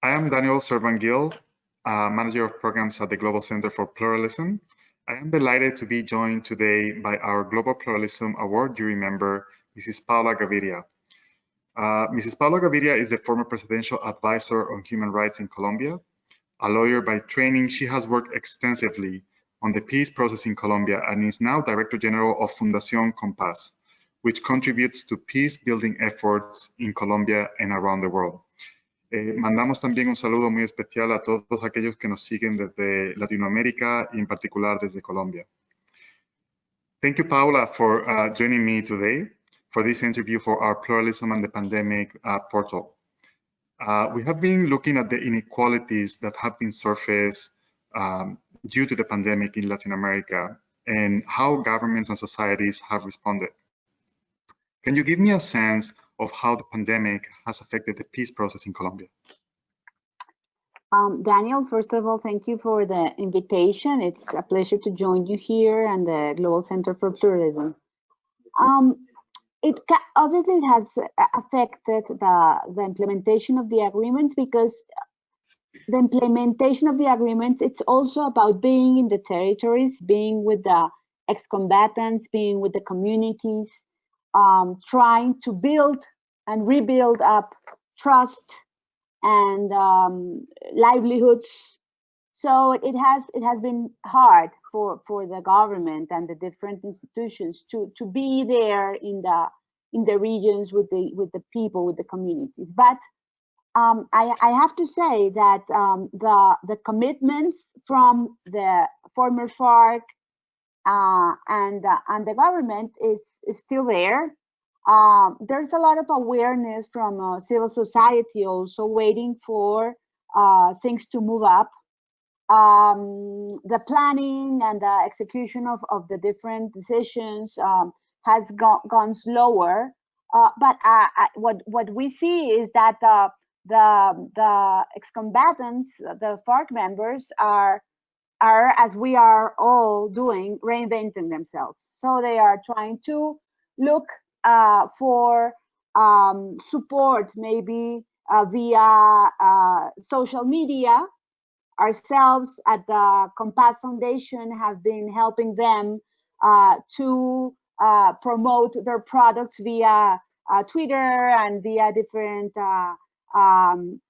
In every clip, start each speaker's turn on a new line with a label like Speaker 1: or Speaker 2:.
Speaker 1: I am Daniel Servan-Gil, Manager of Programs at the Global Center for Pluralism. I am delighted to be joined today by our Global Pluralism Award jury member, Mrs. Paula Gaviria. Mrs. Paula Gaviria is the former presidential advisor on human rights in Colombia. A lawyer by training, she has worked extensively on the peace process in Colombia and is now Director General of Fundación Compás, which contributes to peace-building efforts in Colombia and around the world. Mandamos también un saludo muy especial a todos aquellos que nos siguen desde Latinoamérica y en particular desde Colombia. Thank you, Paula, for joining me today for this interview for our Pluralism and the Pandemic portal. We have been looking at the inequalities that have been surfaced due to the pandemic in Latin America and how governments and societies have responded. Can you give me a sense of how the pandemic has affected the peace process in Colombia?
Speaker 2: Daniel, first of all, thank you for the invitation. It's a pleasure to join you here and the Global Center for Pluralism. It obviously has affected the implementation of the agreements, because the implementation of the agreements, it's also about being in the territories, being with the ex-combatants, being with the communities, trying to build and rebuild up trust and livelihoods. So it has been hard for the government and the different institutions to be there in the regions with the people, with the communities. But I have to say that the commitments from the former FARC and the government is still there. There's a lot of awareness from civil society also waiting for things to move up. The planning and the execution of the different decisions has gone slower. But what we see is that the ex-combatants, the FARC members, are, as we are all doing, reinventing themselves. So they are trying to look for support, maybe via social media. Ourselves at the Compass Foundation have been helping them to promote their products via Twitter and via different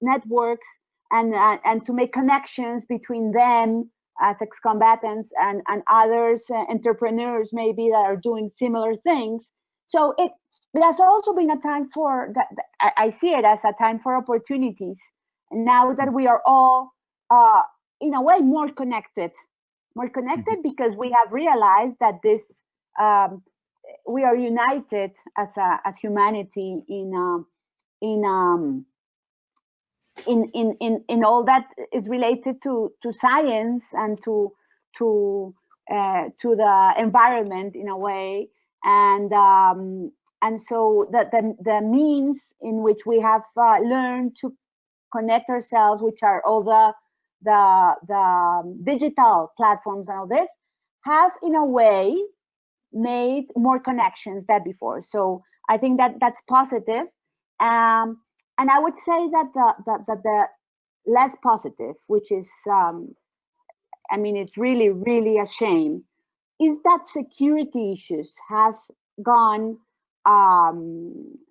Speaker 2: networks, and to make connections between them as ex-combatants and others, entrepreneurs maybe, that are doing similar things. So it has also been a time for, I see it as a time for opportunities. And now that we are all in a way more connected because we have realized that this we are united as humanity in all that is related to science and to the environment in a way, and so the means in which we have learned to connect ourselves, which are all the digital platforms and all this, have in a way made more connections than before. So I think that that's positive. And I would say that the less positive, which is, I mean, it's really, really a shame, is that security issues have gone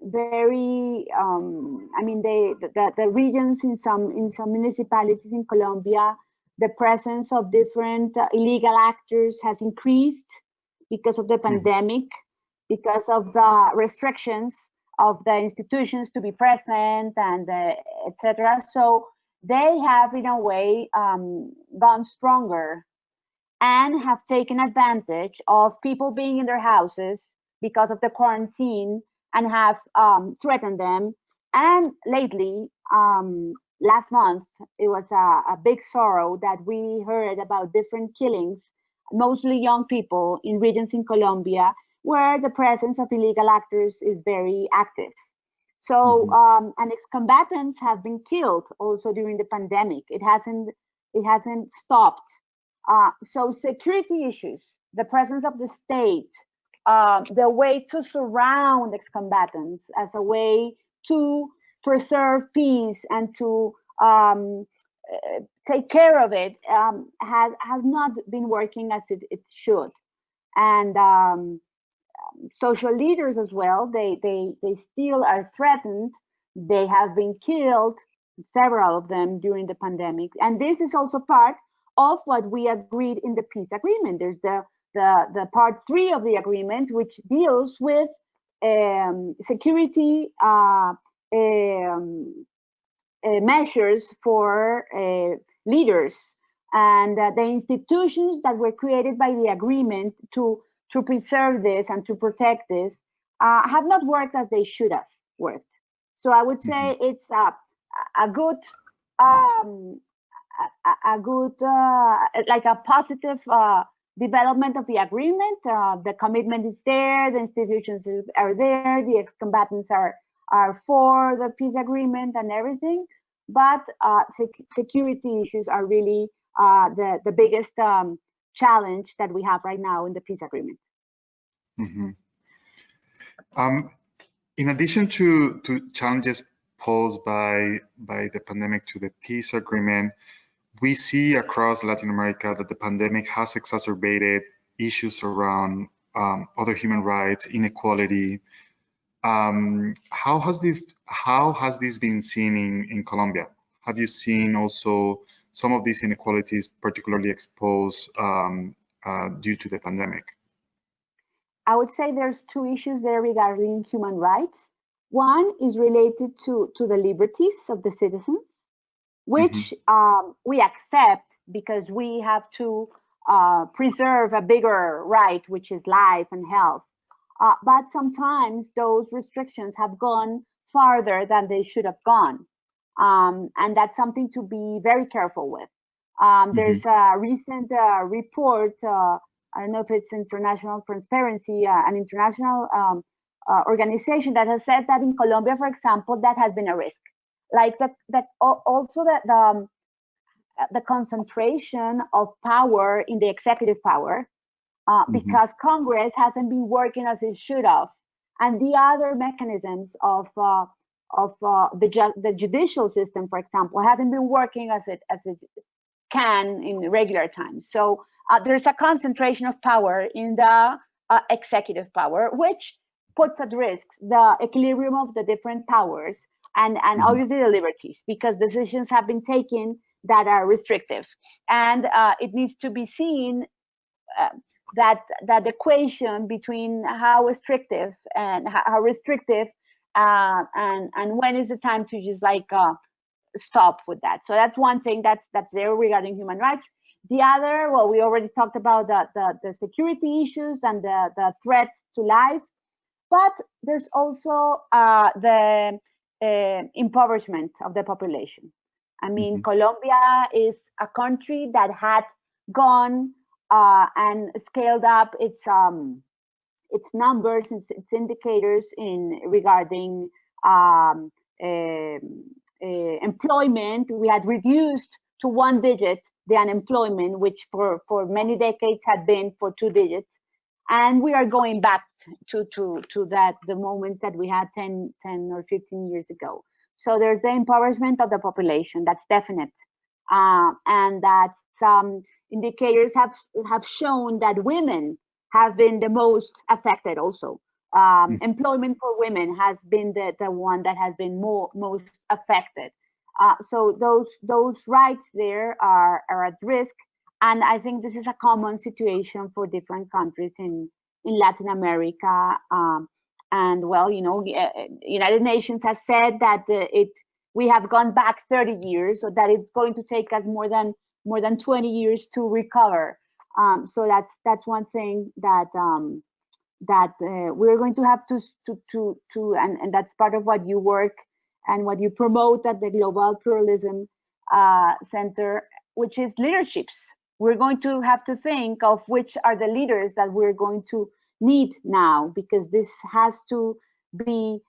Speaker 2: very, I mean, the regions in some municipalities in Colombia, the presence of different illegal actors has increased because of the pandemic, because of the restrictions of the institutions to be present and etc. So they have in a way gone stronger and have taken advantage of people being in their houses because of the quarantine and have threatened them. And lately, last month, it was a big sorrow that we heard about different killings, mostly young people in regions in Colombia where the presence of illegal actors is very active. So, and ex-combatants have been killed also during the pandemic. It hasn't stopped. So security issues, the presence of the state, the way to surround ex-combatants as a way to preserve peace and to take care of it has not been working as it should. And social leaders as well, they still are threatened. They have been killed, several of them during the pandemic. And this is also part of what we agreed in the peace agreement. There's the part 3 of the agreement, which deals with security measures for leaders, and the institutions that were created by the agreement to preserve this and to protect this have not worked as they should have worked. So I would say it's a good a good like a positive development of the agreement. The commitment is there, the institutions are there, the ex-combatants are for the peace agreement and everything, but security issues are really the biggest challenge that we have right now in the peace agreement.
Speaker 1: In addition to challenges posed by the pandemic to the peace agreement, we see across Latin America that the pandemic has exacerbated issues around other human rights, inequality. How has this been seen in Colombia? Have you seen also some of these inequalities particularly exposed due to the pandemic?
Speaker 2: I would say there's 2 issues there regarding human rights. One is related to the liberties of the citizens, which we accept because we have to preserve a bigger right, which is life and health. But sometimes those restrictions have gone farther than they should have gone. And that's something to be very careful with. There's a recent report, I don't know if it's International Transparency, an international organization that has said that in Colombia, for example, that has been a risk. Like that also the concentration of power in the executive power, because Congress hasn't been working as it should have, and the other mechanisms of the judicial system, for example, hasn't been working as it can in regular times. So there's a concentration of power in the executive power, which puts at risk the equilibrium of the different powers and obviously the liberties, because decisions have been taken that are restrictive. And it needs to be seen that equation between how restrictive and and when is the time to just like stop with that. So that's one thing that's there regarding human rights. The other, well, we already talked about the security issues and the threats to life, but there's also the impoverishment of the population. I mean, Colombia is a country that had gone and scaled up its numbers, its indicators regarding employment. We had reduced to 1 digit the unemployment, which for many decades had been for 2 digits. And we are going back to that, the moment that we had 10 or 15 years ago. So there's the impoverishment of the population, that's definite. And that some indicators have shown that women have been the most affected also. Employment for women has been the one that has been most affected. So those rights there are at risk. And I think this is a common situation for different countries in Latin America. And well, you know, United Nations has said that we have gone back 30 years, so that it's going to take us more than 20 years to recover. So that's one thing that we're going to have to and that's part of what you work and what you promote at the Global Pluralism Center, which is leaderships. We're going to have to think of which are the leaders that we're going to need now, because this has to be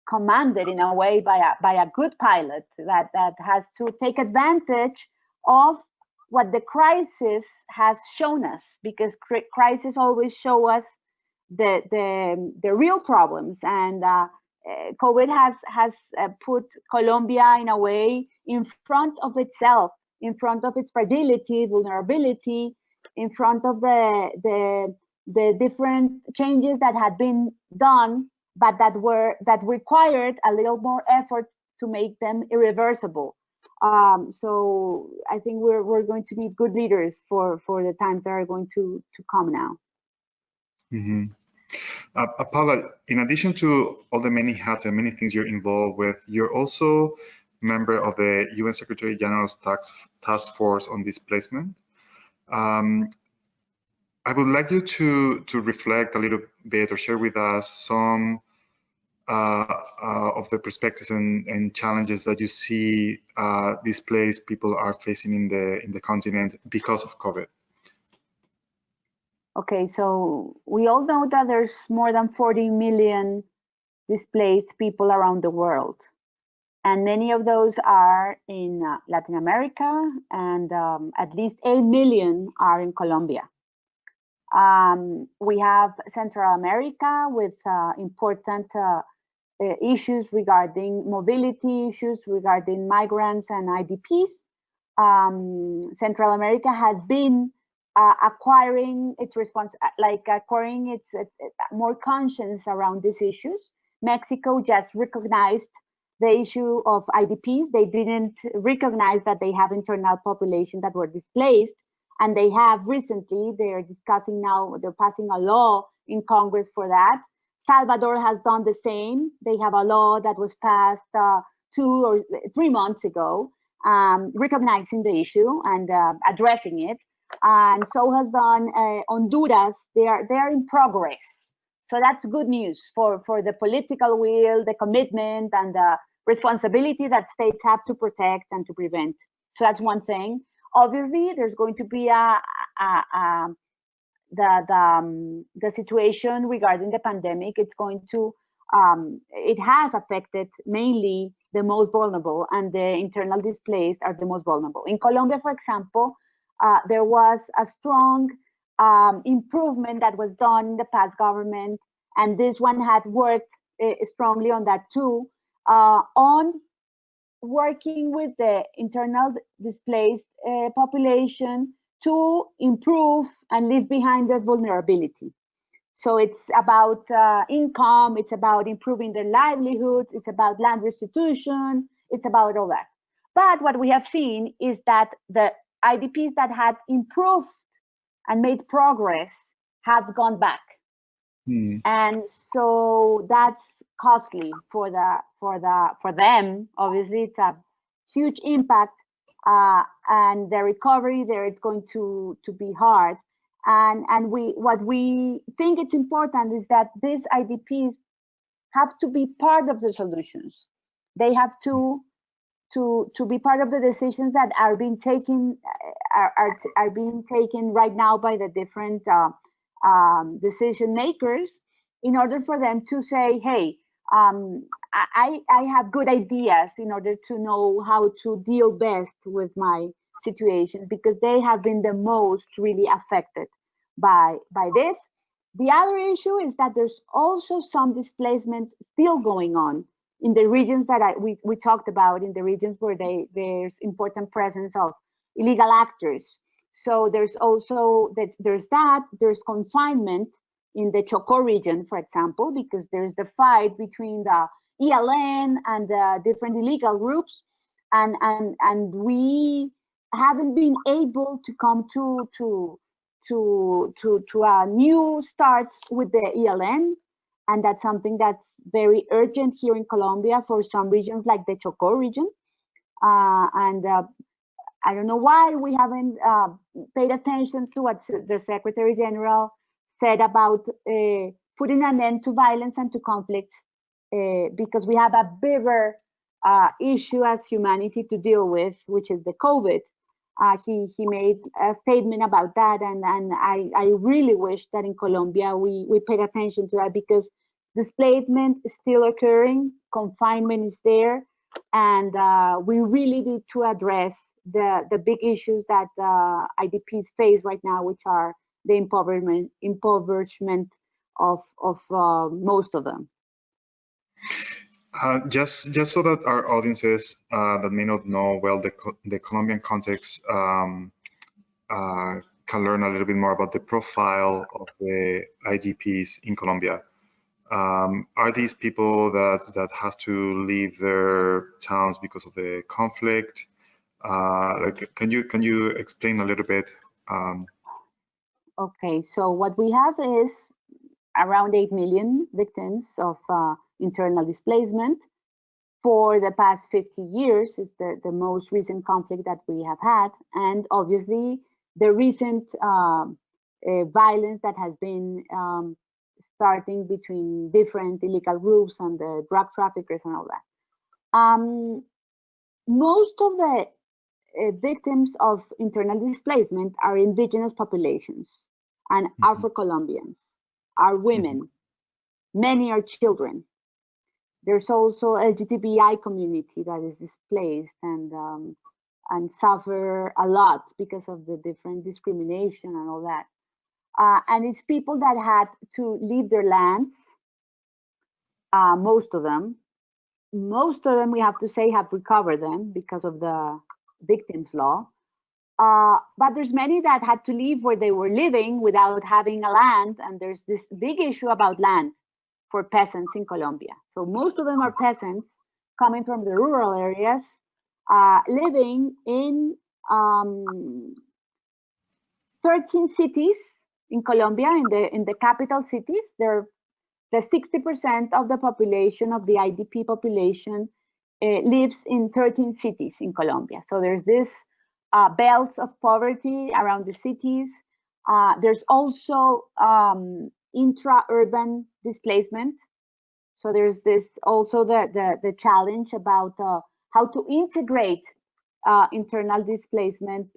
Speaker 2: commanded in a way by a good pilot that has to take advantage of what the crisis has shown us, because crisis always show us the real problems, and COVID has put Colombia in a way in front of itself, in front of its fragility, vulnerability, in front of the different changes that had been done, but that required a little more effort to make them irreversible. So I think we're going to need good leaders for the times that are going to come now.
Speaker 1: Mm-hmm. Paula, in addition to all the many hats and many things you're involved with, you're also member of the UN Secretary General's task force on displacement. I would like you to reflect a little bit or share with us some of the perspectives and challenges that you see displaced people are facing in the continent because of COVID.
Speaker 2: Okay, so we all know that there's more than 40 million displaced people around the world. And many of those are in Latin America, and at least 8 million are in Colombia. We have Central America with important issues regarding mobility, issues regarding migrants and IDPs. Central America has been acquiring its more conscience around these issues. Mexico just recognized the issue of IDPs. They didn't recognize that they have internal population that were displaced, and they have recently, they're discussing now, they're passing a law in Congress for that. Salvador has done the same. They have a law that was passed 2 or 3 months ago, recognizing the issue and addressing it. And so has done Honduras. They are in progress. So that's good news for the political will, the commitment, and the responsibility that states have to protect and to prevent. So that's one thing. Obviously, there's going to be the situation regarding the pandemic. It's going to it has affected mainly the most vulnerable, and the internal displaced are the most vulnerable. In Colombia, for example, there was a strong improvement that was done in the past government, and this one had worked strongly on that too, on working with the internal displaced population to improve and leave behind their vulnerability. So it's about income, it's about improving their livelihoods, it's about land restitution, it's about all that. But what we have seen is that the IDPs that had improved and made progress have gone back. And so that's costly for them. Obviously, it's a huge impact, and the recovery there is going to be hard. And what we think it's important is that these IDPs have to be part of the solutions. They have to be part of the decisions that are being taken are being taken right now by the different decision makers, in order for them to say, hey, I have good ideas in order to know how to deal best with my situations, because they have been the most really affected by this. The other issue is that there's also some displacement still going on in the regions that we talked about, in the regions where there's important presence of illegal actors. So there's also there's confinement in the Chocó region, for example, because there's the fight between the ELN and the different illegal groups, and we haven't been able to come to a new start with the ELN, and that's something that's very urgent here in Colombia for some regions like the Chocó region. I don't know why we haven't paid attention to what the Secretary General said about putting an end to violence and to conflict, because we have a bigger issue as humanity to deal with, which is the COVID. He made a statement about that, and I really wish that in Colombia we paid attention to that, because displacement is still occurring, confinement is there, and we really need to address the big issues that IDPs face right now, which are the impoverishment of most of them.
Speaker 1: Just so that our audiences that may not know well the Colombian context can learn a little bit more about the profile of the IDPs in Colombia. Are these people that have to leave their towns because of the conflict? Like, can you explain a little bit?
Speaker 2: Okay, so what we have is around 8 million victims of internal displacement. For the past 50 years is the most recent conflict that we have had. And obviously the recent violence that has been starting between different illegal groups and the drug traffickers and all that. Most of the victims of internal displacement are indigenous populations and Afro-Colombians, are women, many are children. There's also LGBTI community that is displaced and suffer a lot because of the different discrimination and all that. And it's people that had to leave their lands, most of them. Most of them, we have to say, have recovered them because of the victims law. But there's many that had to leave where they were living without having a land. And there's this big issue about land for peasants in Colombia. So most of them are peasants coming from the rural areas, living in 13 cities in Colombia, in the capital cities. The 60% of the population, of the IDP population, lives in 13 cities in Colombia. So there's this belts of poverty around the cities. There's also intra-urban displacement. So there's this also the challenge about how to integrate internal displacement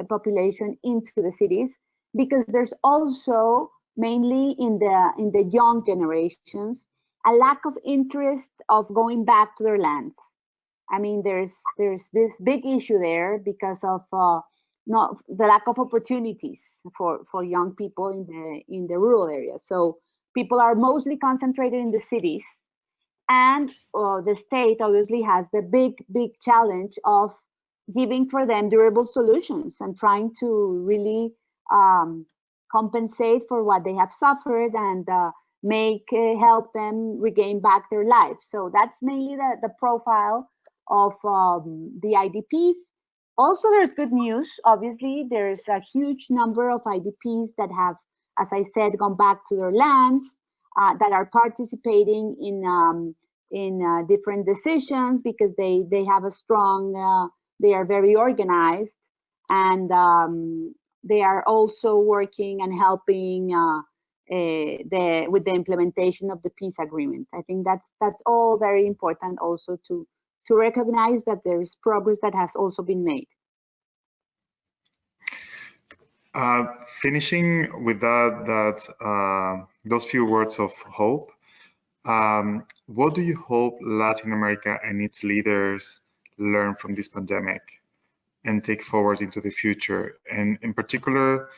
Speaker 2: population into the cities, because there's also mainly in the young generations a lack of interest of going back to their lands. I mean, there's this big issue there because of not the lack of opportunities for young people in the rural areas. So people are mostly concentrated in the cities, and the state obviously has the big challenge of giving for them durable solutions and trying to really compensate for what they have suffered and help them regain back their lives. So that's mainly the profile of the IDPs. Also, there's good news. Obviously, there's a huge number of IDPs that have, as I said, gone back to their lands, that are participating in different decisions because they have a strong, they are very organized, and they are also working and helping with the implementation of the peace agreement. I think that's all very important also to recognize that there is progress that has also been made.
Speaker 1: Finishing with those few words of hope, what do you hope Latin America and its leaders learn from this pandemic and take forward into the future? And in particular,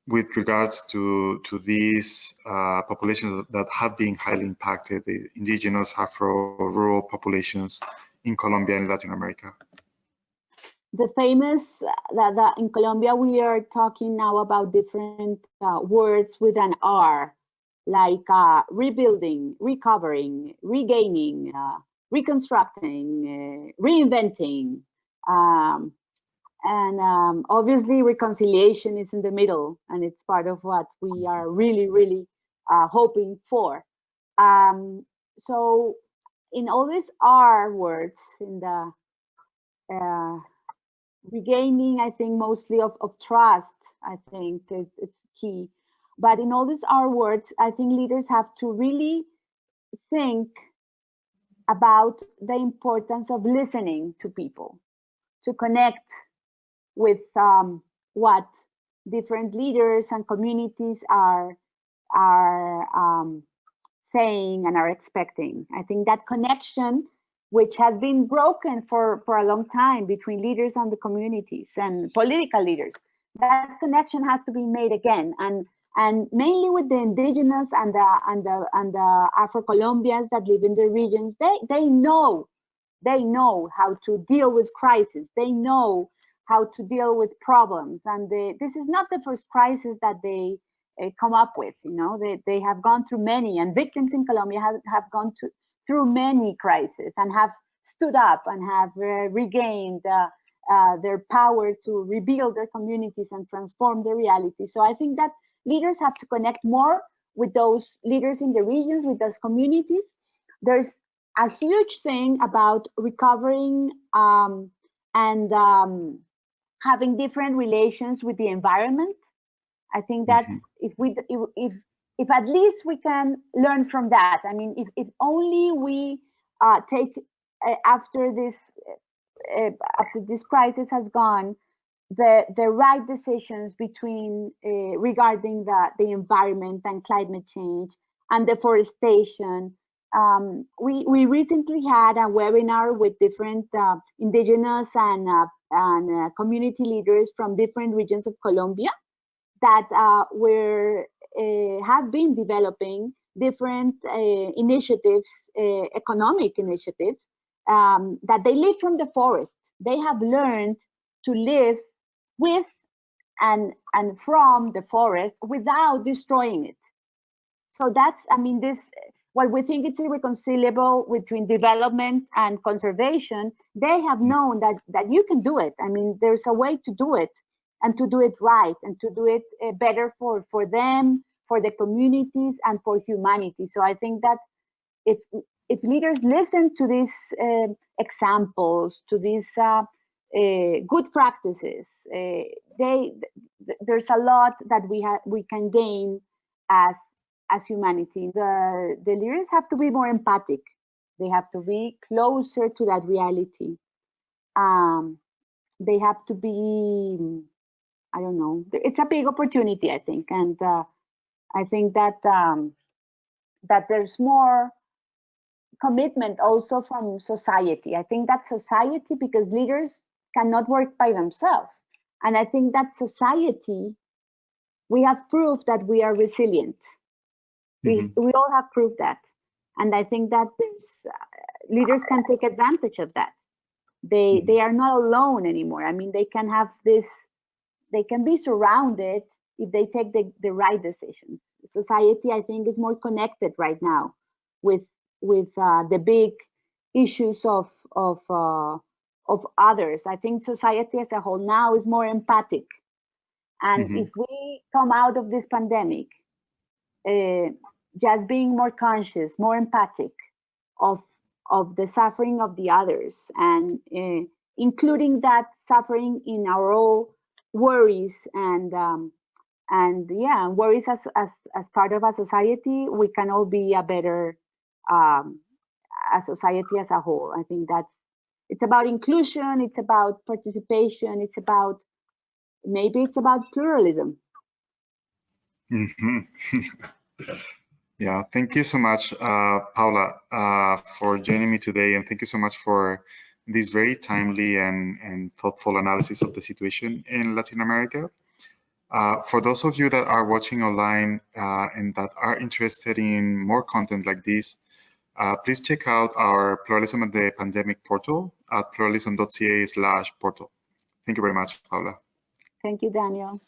Speaker 1: with regards to these populations that have been highly impacted, the indigenous, Afro-rural populations in Colombia and Latin America?
Speaker 2: The famous, in Colombia, we are talking now about different words with an R, like rebuilding, recovering, regaining, reconstructing, reinventing. And obviously reconciliation is in the middle, and it's part of what we are really hoping for. So in all these R words, in the regaining, I think mostly of trust, I think it's key. But in all these R words, I think leaders have to really think about the importance of listening to people, to connect with what different leaders and communities are saying and are expecting. I think that connection, which has been broken for a long time between leaders and the communities and political leaders, that connection has to be made again. And and mainly with the indigenous and the Afro-Colombians that live in the regions. They know how to deal with crisis. They know how to deal with problems, and this is not the first crisis that they come up with. You know, they have gone through many, and victims in Colombia have gone through many crises and have stood up and have regained their power to rebuild their communities and transform their reality. So I think that leaders have to connect more with those leaders in the regions, with those communities. There's a huge thing about recovering and having different relations with the environment. I think that's if at least we can learn from that. I mean, if only we take after this crisis has gone, the right decisions between regarding the environment and climate change and deforestation. We recently had a webinar with different indigenous and community leaders from different regions of Colombia that have been developing different initiatives, economic initiatives, that they live from the forest. They have learned to live with and from the forest without destroying it. So that's, I mean, while we think it's irreconcilable between development and conservation, they have known that you can do it. I mean, there's a way to do it, and to do it right, and to do it better for them, for the communities, and for humanity. So I think that if leaders listen to these examples, to these good practices, there's a lot that we can gain as humanity. The leaders have to be more empathic. They have to be closer to that reality. They have to be, I don't know, it's a big opportunity, I think. And I think that that there's more commitment also from society. I think that society, because leaders cannot work by themselves. And I think that society, we have proved that we are resilient. We all have proved that. And I think that leaders can take advantage of that. They are not alone anymore. I mean, they can have this, they can be surrounded if they take the right decisions. Society, I think, is more connected right now with the big issues of others. I think society as a whole now is more empathic. And if we come out of this pandemic, just being more conscious, more empathic of the suffering of the others, and including that suffering in our own worries and worries as part of a society, we can all be a better a society as a whole. I think it's about inclusion, it's about participation, it's about pluralism.
Speaker 1: Yeah, thank you so much, Paula, for joining me today, and thank you so much for this very timely and thoughtful analysis of the situation in Latin America. For those of you that are watching online and that are interested in more content like this, please check out our Pluralism at the Pandemic portal at pluralism.ca/portal. Thank you very much, Paula.
Speaker 2: Thank you, Daniel.